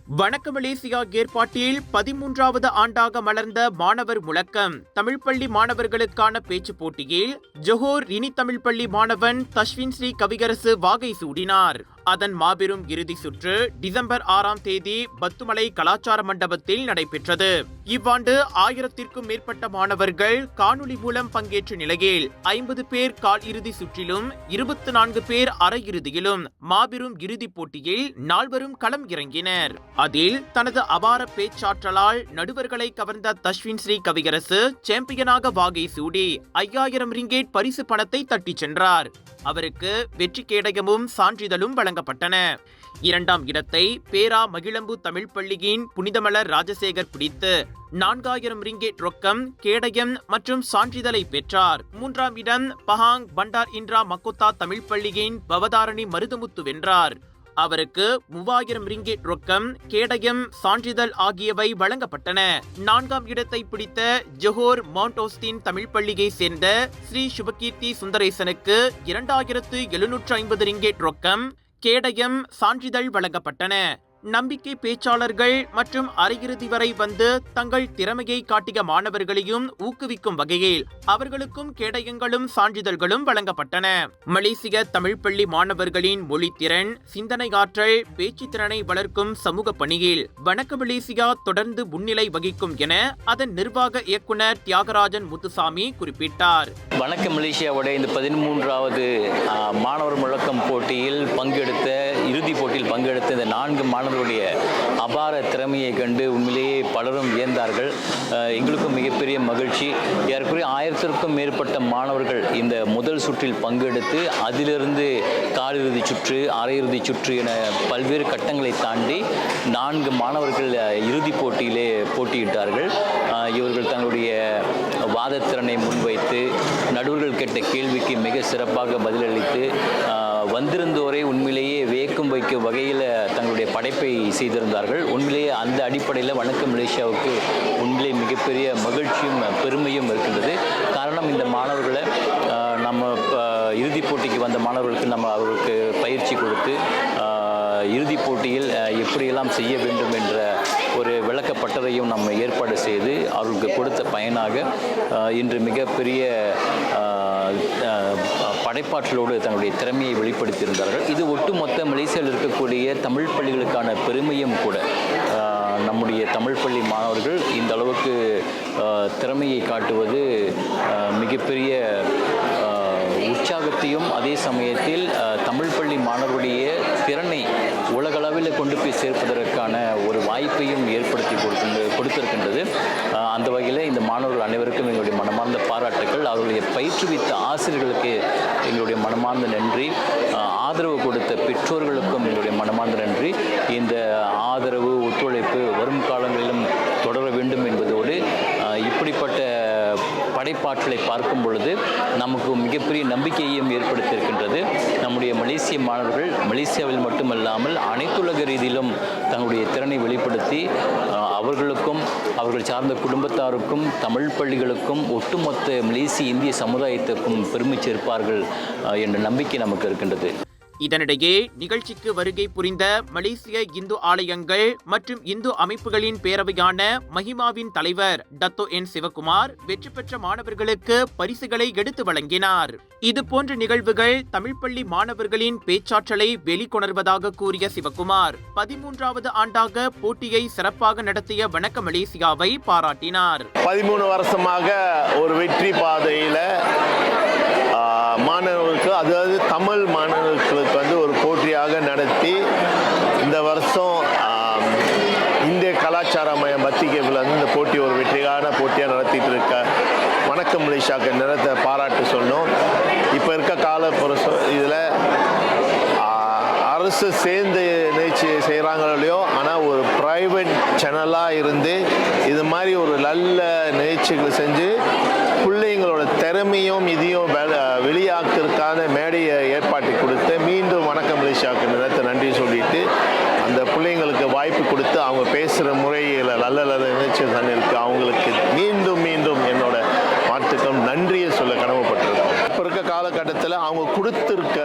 வணக்க மலேசியா ஏற்பாட்டில் 13வது ஆண்டாக மலர்ந்த மாணவர் முழக்கம். தமிழ் பள்ளி மாணவர்களுக்கான பேச்சு போட்டியில் ஜொஹோர் இனி தமிழ் பள்ளி மாணவன் தஷ்வின் ஸ்ரீ கவிகரசு வாகை சூடினார். அதன் மாபெரும் இறுதி சுற்று டிசம்பர் 6ஆம் தேதி பத்துமலை கலாச்சார மண்டபத்தில் நடைபெற்றது. இவ்வாண்டு 1000த்திற்கும் மேற்பட்ட மாணவர்கள் காணொலி மூலம் பங்கேற்ற நிலையில் 50 பேர் கால் இறுதி சுற்றிலும் 24 பேர் அரையிறுதியிலும் மாபெரும் இறுதிப் போட்டியில் நால்வரும் களம் இறங்கினர். அதில் தனது அபார பேச்சாற்றலால் நடுவர்களை கவர்ந்த தஷ்வின் ஸ்ரீ கவிகரசு சாம்பியனாக வாகை சூடி 5000 ரிங்கேட் பரிசு பணத்தை தட்டிச் சென்றார். அவருக்கு வெற்றி கேடயமும் சான்றிதழும் வழங்கப்பட்டன. 2ஆம் இடத்தை பேரா மகிழம்பு தமிழ் பள்ளியின் புனிதமலர் ராஜசேகர் பிடித்து 4000 ரிங்கேட் ரொக்கம், கேடயம் மற்றும் சான்றிதழை பெற்றார். 3ஆம் இடம் பஹாங் பண்டார் இன்ட்ரா மக்கோத்தா தமிழ் பள்ளியின் பவதாரணி மருதமுத்து வென்றார். அவருக்கு 3000 ரிங்கேட் ரொக்கம், கேடயம், சான்றிதழ் ஆகியவை வழங்கப்பட்டன. 4ஆம் இடத்தை பிடித்த ஜொஹோர் மவுண்ட் ஓஸ்டின் தமிழ் பள்ளியை சேர்ந்த ஸ்ரீ சுபகீர்த்தி சுந்தரேசனுக்கு 2750 ரிங்கேட் ரொக்கம், கேடயம், சான்றிதழ் வழங்கப்பட்டன. நம்பிக்கை பேச்சாளர்கள் மற்றும் அரையிறுதி வரை வந்து தங்கள் திறமையை காட்டிய மாணவர்களையும் ஊக்குவிக்கும் வகையில் அவர்களுக்கும் கேடயங்களும் சான்றிதழ்களும் வழங்கப்பட்டன. மலேசிய தமிழ் பள்ளி மாணவர்களின் மொழித்திறன், சிந்தனை ஆற்றல், பேச்சு திறனை வளர்க்கும் சமூக பணியில் வணக்க மலேசியா தொடர்ந்து முன்னிலை வகிக்கும் என அதன் நிர்வாக இயக்குனர் தியாகராஜன் முத்துசாமி குறிப்பிட்டார். வணக்க மலேசியாவோட இந்த 13வது மாணவர் முழக்கம் போட்டியில் பங்கெடுத்த இறுதிப் போட்டியில் பங்கெடுத்த இந்த 4 மாணவர்களுடைய அபார திறமையை கண்டு உண்மையிலேயே பலரும் வியந்தார்கள். எங்களுக்கும் மிகப்பெரிய மகிழ்ச்சி. ஏறக்குறைய 1000த்திற்கும் மேற்பட்ட மாணவர்கள் இந்த முதல் சுற்றில் பங்கெடுத்து அதிலிருந்து காலிறுதி சுற்று, அரையிறுதி சுற்று என பல்வேறு கட்டங்களை தாண்டி 4 மாணவர்கள் இறுதிப் போட்டியிலே போட்டியிட்டார்கள். இவர்கள் தங்களுடைய வாதத்திறனை முன்வைத்து நடுவர்கள் கேட்ட கேள்விக்கு மிக சிறப்பாக பதிலளித்து வந்திருந்தோரை உண்மையிலேயே வியக்கும் வைக்கும் வகையில் தங்களுடைய படைப்பை செய்திருந்தார்கள். உண்மையிலேயே அந்த அடிப்படையில் வணக்க மலேசியாவுக்கு உண்மையிலே மிகப்பெரிய மகிழ்ச்சியும் பெருமையும் இருக்கின்றது. காரணம், இந்த மாணவர்களை நம்ம இறுதிப் போட்டிக்கு வந்த மாணவர்களுக்கு நம்ம அவர்களுக்கு பயிற்சி கொடுத்து இறுதிப் போட்டியில் எப்படியெல்லாம் செய்ய வேண்டும் என்ற ஒரு விளக்கப்பட்டதையும் நம்ம ஏற்பாடு செய்து அவர்களுக்கு கொடுத்த பயனாக இன்று மிகப்பெரிய படைப்பாற்றலோடு தன்னுடைய திறமையை வெளிப்படுத்தியிருந்தார்கள். இது ஒட்டுமொத்த மலேசியாவில் இருக்கக்கூடிய தமிழ் பள்ளிகளுக்கான பெருமையும் கூட. நம்முடைய தமிழ் பள்ளி மாணவர்கள் இந்த அளவுக்கு திறமையை காட்டுவது மிகப்பெரிய உற்சாகத்தையும் அதே சமயத்தில் தமிழ் பள்ளி மாணவருடைய திறனை உலகளவில் கொண்டு போய் சேர்ப்பதற்கான ஒரு வாய்ப்பையும் ஏற்படுத்தி கொடுத்திருக்கின்றது. அந்த வகையில் இந்த மாணவர்கள் அனைவருக்கும் எங்களுடைய மனமார்ந்த பாராட்டுக்கள். அவர்களுடைய பயிற்றுவித்த ஆசிரியர்களுக்கு எங்களுடைய மனமார்ந்த நன்றி. ஆதரவு கொடுத்த பெற்றோர்களுக்கும் எங்களுடைய மனமார்ந்த நன்றி. இந்த ஆதரவு, ஒத்துழைப்பு வரும் காலங்களிலும் தொடர வேண்டும் என்பதோடு இப்படிப்பட்ட படைப்பாற்றலை பார்க்கும் பொழுது நமக்கு மிகப்பெரிய நம்பிக்கையையும் ஏற்படுத்தியிருக்கின்றது. நம்முடைய மலேசிய மாணவர்கள் மலேசியாவில் மட்டுமல்லாமல் அனைத்துலக ரீதியிலும் தங்களுடைய திறனை வெளிப்படுத்தி அவர்களுக்கும் அவர்கள் சார்ந்த குடும்பத்தாருக்கும் தமிழ் பள்ளிகளுக்கும் ஒட்டுமொத்த மலேசிய இந்திய சமுதாயத்திற்கும் பெருமை சேர்ப்பார்கள் என்ற நம்பிக்கை நமக்கு இருக்கின்றது. இதனிடையே நிகழ்ச்சிக்கு வருகை புரிந்த மலேசிய இந்து ஆலயங்கள் மற்றும் இந்து அமைப்புகளின் பேரவையான மஹிமாவின் தலைவர் டத்தோ என் சிவகுமார் வெற்றி பெற்ற மாணவர்களுக்கு பரிசுகளை எடுத்து வழங்கினார். இதுபோன்ற நிகழ்வுகள் தமிழ் பள்ளி மாணவர்களின் பேச்சாற்றலை வெளிக்கொணர்வதாக கூறிய சிவகுமார் 13வது ஆண்டாக போட்டியை சிறப்பாக நடத்திய வணக்க மலேசியாவை பாராட்டினார். 13 வருஷமாக ஒரு வெற்றி பாதையில் மாணவர்களுக்கு, அதாவது தமிழ் மாணவர்களுக்கு ஒரு போட்டியாக நடத்தி இந்த வருஷம் இந்திய கலாச்சார மையம் பத்திரிகையில் இந்த போட்டி ஒரு வெற்றியான போட்டியாக நடத்திட்டு இருக்க வணக்க மலேசியாவுக்கு நிறத்தை பாராட்டு சொன்னோம். இப்போ இருக்க கால இதில் அரசு சேர்ந்து நிகழ்ச்சி செய்கிறாங்களோ இல்லையோ, ஆனால் ஒரு ப்ரைவேட் சேனலாக இருந்து இது மாதிரி ஒரு நல்ல நிகழ்ச்சிகள் செஞ்சு பிள்ளைங்களோட திறமையும் இதையும் வெளியாக்குறதுக்கான மேடையை ஏற்பாட்டு கொடுத்து மீண்டும் வணக்க மலேசியாவுக்கு நிறத்தை நன்றி சொல்லிட்டு அந்த பிள்ளைங்களுக்கு வாய்ப்பு கொடுத்து அவங்க பேசுகிற முறையில் நல்ல நல்ல நிகழ்ச்சி தண்ணிருக்கு அவங்களுக்கு மீண்டும் மீண்டும் என்னோட வாழ்த்துக்கள் நன்றியை சொல்ல கடமைப்பட்டிருக்கோம். இப்போ இருக்க காலகட்டத்தில் அவங்க கொடுத்துருக்க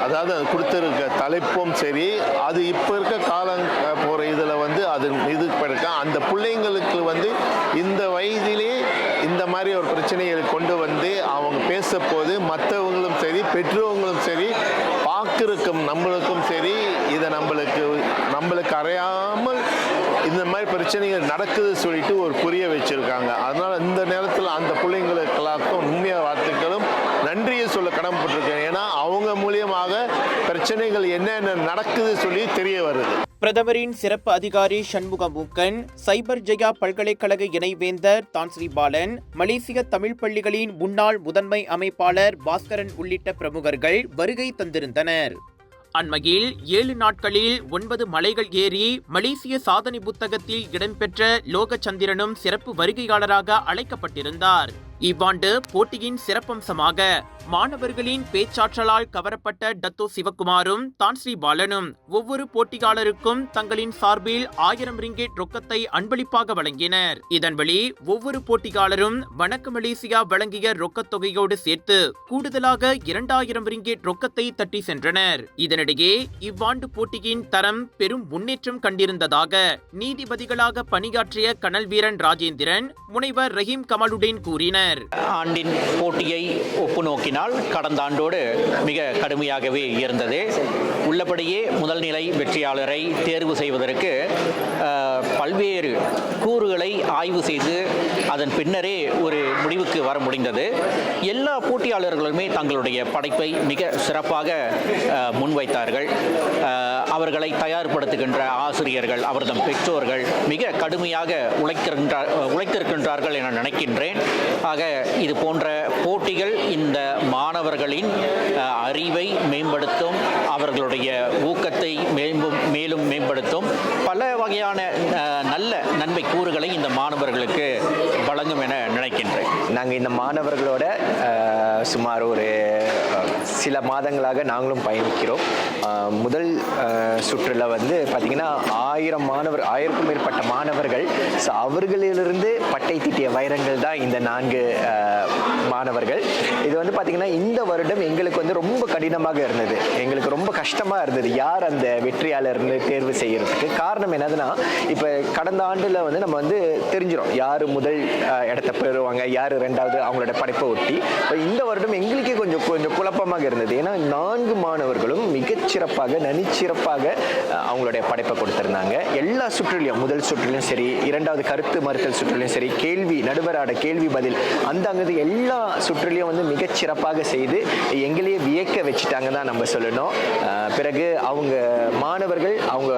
அதாவது கொடுத்துருக்க தலைப்பும் சரி, அது இப்போ இருக்க காலம் போகிற இதில் இருக்கேன். அந்த பிள்ளைங்களுக்கு வந்து இந்த வயதிலே இந்த மாதிரி ஒரு பிரச்சனைகளை கொண்டு வந்து அவங்க பேசப்போது மற்றவங்களும் சரி பெற்றவங்களும் சரி பார்க்குறக்கும் நம்மளுக்கும் சரி இதை நம்மளுக்கு அறியாமல் இந்த மாதிரி பிரச்சனைகள் நடக்குது சொல்லிட்டு ஒரு புரிய வச்சிருக்காங்க. அதனால் இந்த நேரத்தில் அந்த பிள்ளைங்களுக்கெல்லாருக்கும் உண்மையான வார்த்தைகளும் நன்றியை சொல்ல கடமைப்பட்டிருக்கேன். ஏன்னா அவங்க மூலியமாக பிரச்சனைகள் என்னென்ன நடக்குது சொல்லி தெரிய வருது. பிரதமரின் சிறப்பு அதிகாரி சண்முகமூக்கன், சைபர் ஜெயா பல்கலைக்கழக இணைவேந்தர் தான்ஸ்ரீ பாலன், மலேசிய தமிழ் பள்ளிகளின் முன்னாள் முதன்மை அமைப்பாளர் பாஸ்கரன் உள்ளிட்ட பிரமுகர்கள் வருகை தந்திருந்தனர். அண்மையில் 7 நாட்களில் 9 மலைகள் ஏறி மலேசிய சாதனை புத்தகத்தில் இடம்பெற்ற லோகச்சந்திரனும் சிறப்பு வருகையாளராக அழைக்கப்பட்டிருந்தார். இவ்வாண்டு போட்டியின் சிறப்பம்சமாக மாணவர்களின் பேச்சாற்றலால் கவரப்பட்ட டத்தோ சிவகுமாரும் தான்ஸ்ரீ பாலனும் ஒவ்வொரு போட்டியாளருக்கும் தங்களின் சார்பில் 1000 ரிங்கெட் ரொக்கத்தை அன்பளிப்பாக வழங்கினர். இதன் வழி ஒவ்வொரு போட்டியாளரும் வணக்க மலேசியா வழங்கிய ரொக்கத் தொகையோடு சேர்த்து கூடுதலாக 2000 ரிங்கெட் ரொக்கத்தை தட்டி சென்றனர். இதனிடையே இவ்வாண்டு போட்டியின் தரம் பெரும் முன்னேற்றம் கண்டிருந்ததாக நீதிபதிகளாக பணியாற்றிய கனல் வீரன் ராஜேந்திரன், முனைவர் ரஹீம் கமாலுடன் கூறினர். ஆண்டின் போட்டியை ஒப்பு நோக்கினால் கடந்த ஆண்டோடு மிக கடுமையாகவே இருந்தது. உள்ளபடியே முதல் நிலை வெற்றியாளரை தேர்வு செய்வதற்கு பல்வேறு கூறுகளை ஆய்வு செய்து அதன் பின்னரே ஒரு முடிவுக்கு வர முடிந்தது. எல்லா போட்டியாளர்களுமே தங்களுடைய படைப்பை மிக சிறப்பாக முன்வைத்தார்கள். அவர்களை தயார்படுத்துகின்ற ஆசிரியர்கள், அவர்தம் பெற்றோர்கள் மிக கடுமையாக உழைத்திருக்கின்றார்கள் என நினைக்கின்றேன். ஆக இது போன்ற போட்டிகள் இந்த மாணவர்களின் அறிவை மேம்படுத்தும், அவர்களுடைய ஊக்கத்தை மேலும் மேம்படுத்தும், பல வகையான நல்ல நன்மை கூறுகளை இந்த மாணவர்களுக்கு வழங்கும் என நினைக்கின்றேன். நாங்கள் இந்த மாணவர்களோட சுமார் ஒரு சில மாதங்களாக நாங்களும் பயணிக்கிறோம். முதல் சுற்றில் வந்து பார்த்திங்கன்னா 1000க்கும் மேற்பட்ட மாணவர்கள். ஸோ அவர்களிலிருந்து பட்டை தீட்டிய வைரங்கள் தான் இந்த 4 மாணவர்கள். இது வந்து பார்த்திங்கன்னா இந்த வருடம் எங்களுக்கு வந்து ரொம்ப கடினமாக இருந்தது. எங்களுக்கு ரொம்ப கஷ்டமாக இருந்தது யார் அந்த வெற்றியாளர்னு தேர்வு செய்கிறதுக்கு. காரணம் என்னதுன்னா, இப்போ கடந்த ஆண்டில் வந்து நம்ம வந்து தெரிஞ்சிடும் யார் முதல் இடத்த பெறுவாங்க, யார் 2வது அவங்களோட படைப்பை ஒட்டி. இப்போ இந்த வருடம் எங்களுக்கே கொஞ்சம் குழப்பமாக இருந்தது. ஏன்னா 4 மாணவர்களும் மிகச்சிறப்பாக நனிச்சிறப்பாக அவங்களுடைய படைப்பை கொடுத்திருந்தாங்க. எல்லா சுற்றிலையும், முதல் சுற்றிலையும் சரி, 2வது கருத்து மறுத்தல் சுற்றிலையும் சரி, கேள்வி நடுவராட கேள்வி பதில் அங்கது எல்லா சுற்றிலையும் வந்து மிகச்சிறப்பாக செய்து எங்களையே வியக்க வச்சுட்டாங்க தான் நம்ம சொல்லணும். பிறகு அவங்க மாணவர்கள் அவங்க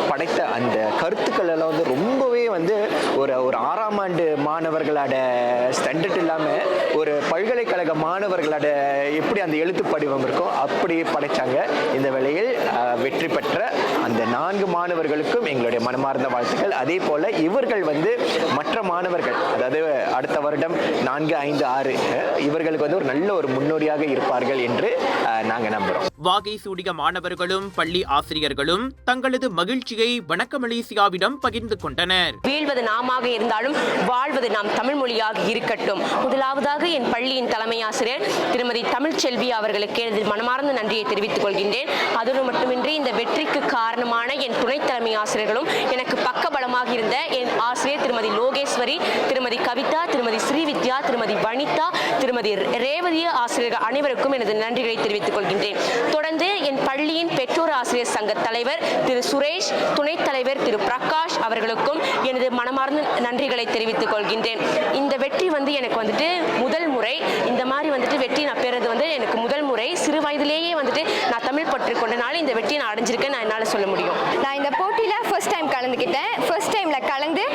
படைத்த அந்த கருத்துக்கள் எல்லாம் வந்து ரொம்பவே வந்து ஒரு 6ஆம் ஆண்டு மாணவர்களோட ஸ்டாண்டர்ட் இல்லாமல் ஒரு பல்கலைக்கழக மாணவர்களோட எப்படி அந்த எழுத்து படிவம் இருக்கோ அப்படி படைச்சாங்க. இந்த வேளையில் வெற்றி பெற்ற அந்த 4 மாணவர்களுக்கும் எங்களுடைய மனமார்ந்த வாழ்த்துக்கள். அதே போல இவர்கள் வந்து மற்ற மாணவர்கள், அதாவது அடுத்த வருடம் 4, 5, 6 இவர்களுக்கு வந்து ஒரு நல்ல ஒரு முன்னோடியாக இருப்பார்கள் என்று நாங்கள் நம்புகிறோம். வாகை சூடிய மாணவர்களும் பள்ளி ஆசிரியர்களும் தங்களது மகிழ்ச்சியை வணக்க மலேசியாவிடம் பகிர்ந்து கொண்டனர். வீழ்வது நாமாக இருந்தாலும் வாழ்வது நாம் தமிழ் மொழியாக இருக்கட்டும். முதலாவதாக என் பள்ளியின் தலைமை ஆசிரியர் திருமதி தமிழ்ச்செல்வி அவர்களுக்கு எனது மனமார்ந்த நன்றியை தெரிவித்துக் கொள்கின்றேன். அதோடு மட்டுமின்றி இந்த வெற்றிக்கு காரணமான என் துணை தலைமை ஆசிரியர்களும் எனக்கு பக்கபலமாக இருந்த என் ஆசிரியர் திருமதி லோகேஸ்வரி, திருமதி கவிதா, திருமதி ஸ்ரீவித்யா, திருமதி வனிதா, திருமதி ரேவதி ஆசிரியர்கள் அனைவருக்கும் எனது நன்றிகளை தெரிவித்துக் கொள்கின்றேன். தொடர்ந்து என் பள்ளியின் பெற்றோர் ஆசிரியர் சங்க தலைவர் திரு சுரேஷ், துணைத் தலைவர் திரு பிரகாஷ் அவர்களுக்கும் எனது மனமார்ந்த நன்றிகளை தெரிவித்துக் கொள்கின்றேன். இந்த வெற்றி வந்து எனக்கு வந்துட்டு முதல் முறை, இந்த மாதிரி வந்துட்டு வெற்றி நான் பெறது வந்து எனக்கு முதல் முறை. சிறு வயதிலேயே வந்துட்டு நான் தமிழ் பற்று கொண்டனால இந்த வெற்றியை நான் அடைஞ்சிருக்கேன் நான் என்னால் சொல்ல முடியும். நான் இந்த போட்டியில் ஃபர்ஸ்ட் டைம் கலந்துக்கிட்டேன். ஃபர்ஸ்ட் டைமில் கலந்து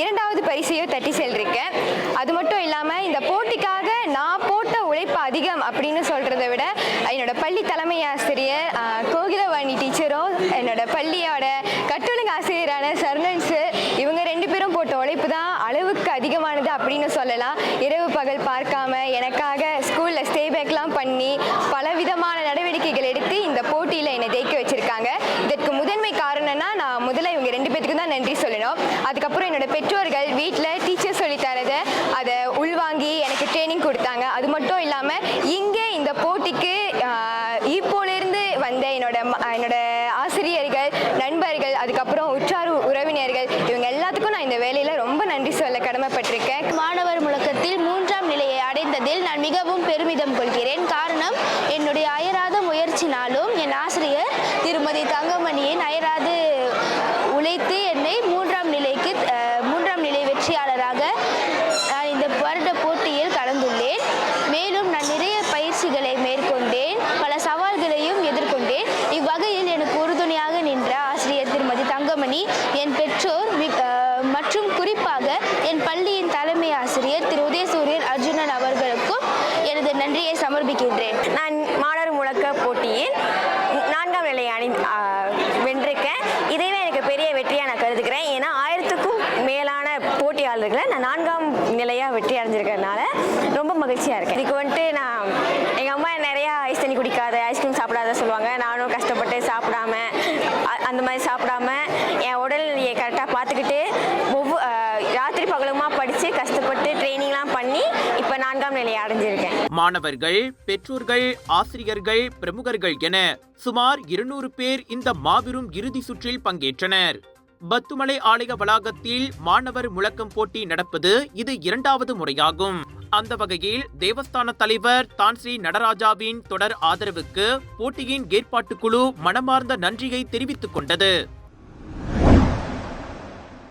2வது பரிசையும் தட்டி செல்லிருக்கேன். அது மட்டும் இல்லாமல் இந்த போட்டிக்காக நான் போட்ட உழைப்பு அதிகம் அப்படின்னு சொல்கிறத விட என்னோட பள்ளி தலைமை ஆசிரியர் கோகிலவாணி டீச்சரும் என்னோட பள்ளியோட கட்டுழுங்க ஆசிரியரான சரணன் சார், இவங்க 2 பேரும் போட்ட உழைப்பு தான் அளவுக்கு அதிகமானது அப்படின்னு சொல்லலாம். இரவு பகல் பார்க்காம எனக்காக ஸ்கூலில் ஸ்டே பேக்லாம் பண்ணி பலவிதமான நடவடிக்கைகள் எடுத்து இந்த போட்டியில் என்னை ஜெயிக்க வச்சுருக்காங்க. இதற்கு முதன்மை காரணம்னா நான் முதல்ல இவங்க 2 பேத்துக்கும் தான் நன்றி சொல்லணும். அதுக்கப்புறம் என்னோட பெற்றோர்கள் வீட்டில் டீச்சர் சொல்லித்தரதை அதை உள்வாங்கி எனக்கு ட்ரைனிங் கொடுத்தாங்க. அது மட்டும் இல்லாமல் இங்கே இந்த போட்டிக்கு ஈப்போலேருந்து வந்த என்னோட ஆசிரியர்கள், நண்பர்கள், அதுக்கப்புறம் உற்றார் உறவினர்கள் கொள்கிறேன். காரணம், என்னுடைய அயராத முயற்சினாலும் என் ஆசிரியர் திருமதி தங்கமணியின் அயராது உழைத்து என்னை மூன்றாம் நிலை வெற்றியாளராக நான் இந்த வருட போட்டியில் கலந்துள்ளேன். மேலும் நான் நிறைய பயிற்சிகளை மேற்கொண்டேன், பல சவால்களையும் எதிர்கொண்டேன். இவ்வகையில் எனக்கு உறுதுணையாக நின்ற ஆசிரியர் திருமதி தங்கமணி, என் பெற்றோர் மற்றும் குறிப்பாக என் பள்ளியின் தலைமை ஆசிரியர் திரு உதயசூரியன் அர்ஜுனன் அவர்களுக்கும் எனது நன்றியை சமர்ப்பிக்கின்றேன். நான் மாணவர் முழக்க போட்டியில் 4ஆம் நிலையை வென்றிருக்கேன். இதுவே எனக்கு பெரிய வெற்றியாக நான் கருதுகிறேன். ஏன்னா 1000க்கும் மேலான போட்டியாளர்களை நான் 4ஆம் நிலையாக வெற்றி அடைஞ்சிருக்கிறதுனால ரொம்ப மகிழ்ச்சியாக இருக்கேன். இதுக்கு வந்துட்டு எங்கள் அம்மா நிறையா ஐஸ் தண்ணி குடிக்காத, ஐஸ்கிரீம் சாப்பிடாத சொல்லுவாங்க. நானும் கஷ்டப்பட்டு சாப்பிடாம, அந்த மாதிரி சாப்பிடாம என் உடல்நிலையை கரெக்டாக பார்த்துக்கிட்டு ராத்திரி பகலுமா படித்து கஷ்டப்பட்டு ட்ரைனிங்லாம் பண்ணி இப்போ 4ஆம் நிலையை அடைஞ்சிருக்கேன். மாணவர்கள், பெற்றோர்கள், ஆசிரியர்கள், பிரமுகர்கள் என சுமார் 200 பேர் இந்த மாபெரும் இறுதி சுற்றில் பங்கேற்றனர். பத்துமலை ஆலய வளாகத்தில் மாணவர் முழக்கம் போட்டி நடப்பது இது 2வது முறையாகும். அந்த வகையில் தேவஸ்தான தலைவர் தான்ஸ்ரீ நடராஜாவின் தொடர் ஆதரவுக்கு போட்டியின் ஏற்பாட்டுக்குழு மனமார்ந்த நன்றியை தெரிவித்துக் கொண்டது.